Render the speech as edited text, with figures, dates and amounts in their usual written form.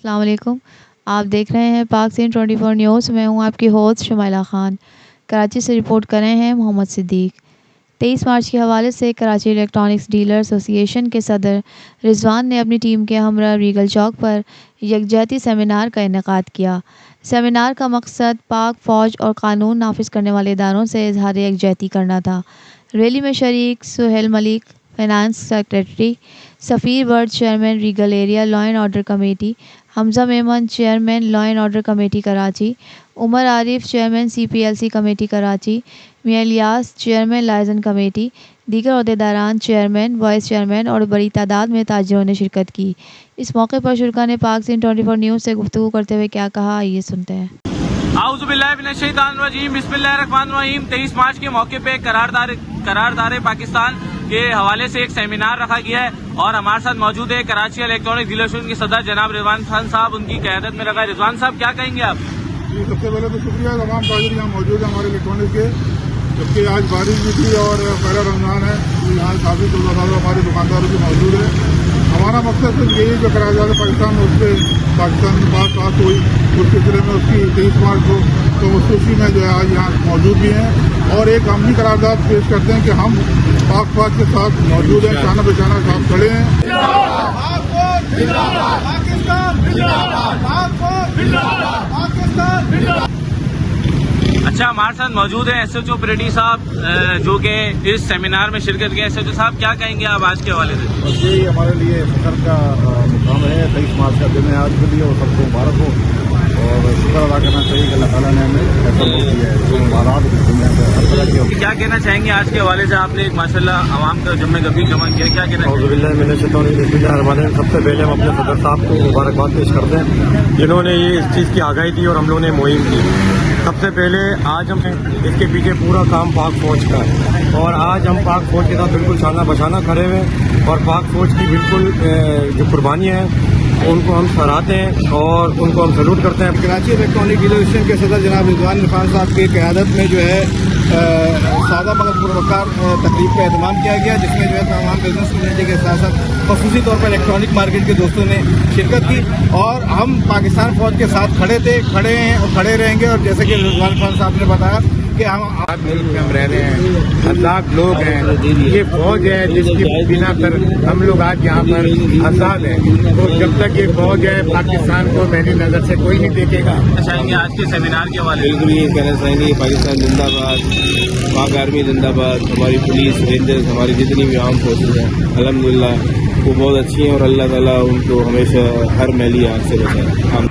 السلام علیکم، آپ دیکھ رہے ہیں پاک سین 24 نیوز۔ میں ہوں آپ کی ہوسٹ شمائلہ خان۔ کراچی سے رپورٹ کر رہے ہیں محمد صدیق۔ 23 مارچ کے حوالے سے کراچی الیکٹرانکس ڈیلر ایسوسی ایشن کے صدر رضوان نے اپنی ٹیم کے ہمراہ ریگل چوک پر یکجہتی سیمینار کا انعقاد کیا۔ سیمینار کا مقصد پاک فوج اور قانون نافذ کرنے والے اداروں سے اظہار یکجہتی کرنا تھا۔ ریلی میں شریک Sohail Malik, finance secretary, Safeer ward chairman regal area law and order committee, Hamza Memon chairman law and order committee Karachi, Umar Arif chairman CPLC committee Karachi, Mian Ilyas chairman liaison committee, دیگر عہدیداران، چیئرمین، وائس چیئرمین اور بڑی تعداد میں تاجروں نے شرکت کی۔ اس موقع پر شرکاء نے پاک سین 24 نیوز سے گفتگو کرتے ہوئے کیا کہا، آئیے سنتے ہیں۔ اعوذ باللہ من الشیطان الرجیم، بسم اللہ الرحمن الرحیم۔ 23 مارچ کے موقع پہ قرارداد پاکستان کے حوالے سے ایک سیمینار رکھا گیا ہے اور ہمارے ساتھ موجود ہے کراچی الیکٹرانک ڈیلر ایسوسی ایشن کے صدر جناب رضوان خان صاحب، ان کی قیادت میں رکھا ہے۔ رضوان صاحب کیا کہیں گے آپ؟ جی، سب سے پہلے تو شکریہ تمام تاجر یہاں موجود ہیں ہمارے الیکٹرانک کے، جبکہ آج بارش بھی تھی اور پہلا رمضان ہے، یہاں کافی تعداد ہمارے دکانداروں کی موجود ہے۔ ہمارا مقصد صرف یہی جو قرارداد پاکستان میں اس سے پاکستان کے پاس بات ہوئی، اس سلسلے میں اس کی 23 مارچ کو تو اس خوشی میں جو ہے آج یہاں موجود بھی ہیں اور ایک عملی قرارداد پیش کرتے ہیں کہ ہم پاک فوج کے ساتھ موجود ہیں، شانہ بہ شانہ ساتھ کھڑے ہیں۔ اچھا، ہمارے ساتھ موجود ہیں SHO پریٹی صاحب جو کہ اس سیمینار میں شرکت کیا۔ SHO صاحب کیا کہیں گے آپ آج کے حوالے سے؟ جی، ہمارے لیے فخر کا مقام ہے، 23 مارچ کا دن ہے آج کے لیے، اور سب کو مبارک ہو اور شکر ادا کرنا چاہیے کہ اللہ تعالیٰ نے ہمیں ایسا موقع دیا ہے جو حالات دنیا میں ہر طرح کے۔ کیا کہنا چاہیں گے آج کے حوالے سے؟ آپ نے ایک ماشاءاللہ عوام کا جمع کبھی جمع کیا، کیا کہنا اعوذ باللہ من الشیطان الرجیم۔ سب سے پہلے ہم اپنے صدر صاحب کو مبارکباد پیش کرتے ہیں جنہوں نے یہ اس چیز کی آگاہی دی اور ہم لوگوں نے مہم کی۔ سب سے پہلے آج ہم اس کے پیچھے پورا کام پاک فوج کا ہے اور آج ہم پاک فوج کے ساتھ بالکل شانہ بشانہ کھڑے ہوئے ہیں اور پاک فوج کی بالکل جو قربانیاں ہیں ان کو ہم سراہتے ہیں اور ان کو ہم سلوٹ کرتے ہیں۔ کراچی الیکٹرانک ڈیلر ایسوسی ایشن کے صدر جناب رضوان خان صاحب کی قیادت میں جو ہے سادہ مگر پروقار تقریب کا اہتمام کیا گیا، جس میں جو ہے تمام بزنس کمیونٹی کے ساتھ ساتھ خصوصی طور پر الیکٹرانک مارکیٹ کے دوستوں نے شرکت کی اور ہم پاکستان فوج کے ساتھ کھڑے ہیں اور کھڑے رہیں گے۔ اور جیسے کہ رضوان خان صاحب نے بتایا کہ ہم ملک میں ہم رہ رہے ہیں، ہزار لوگ ہیں، یہ فوج ہے جس کی بنا پر ہم لوگ آج یہاں پر آزاد ہیں، تو جب تک یہ فوج ہے پاکستان کو پہلی نظر سے کوئی نہیں دیکھے گا۔ چاہیں گے آج کے سیمینار کے حوالے؟ بالکل یہ کہنا چاہیں گے پاکستان زندہ باد، پاک آرمی زندہ باد، ہماری پولیس، رینجرز، ہماری جتنی بھی عام فورسز ہیں الحمدللہ وہ بہت اچھی ہیں اور اللہ تعالیٰ ان کو ہمیشہ ہر میلی آگ سے بچائے۔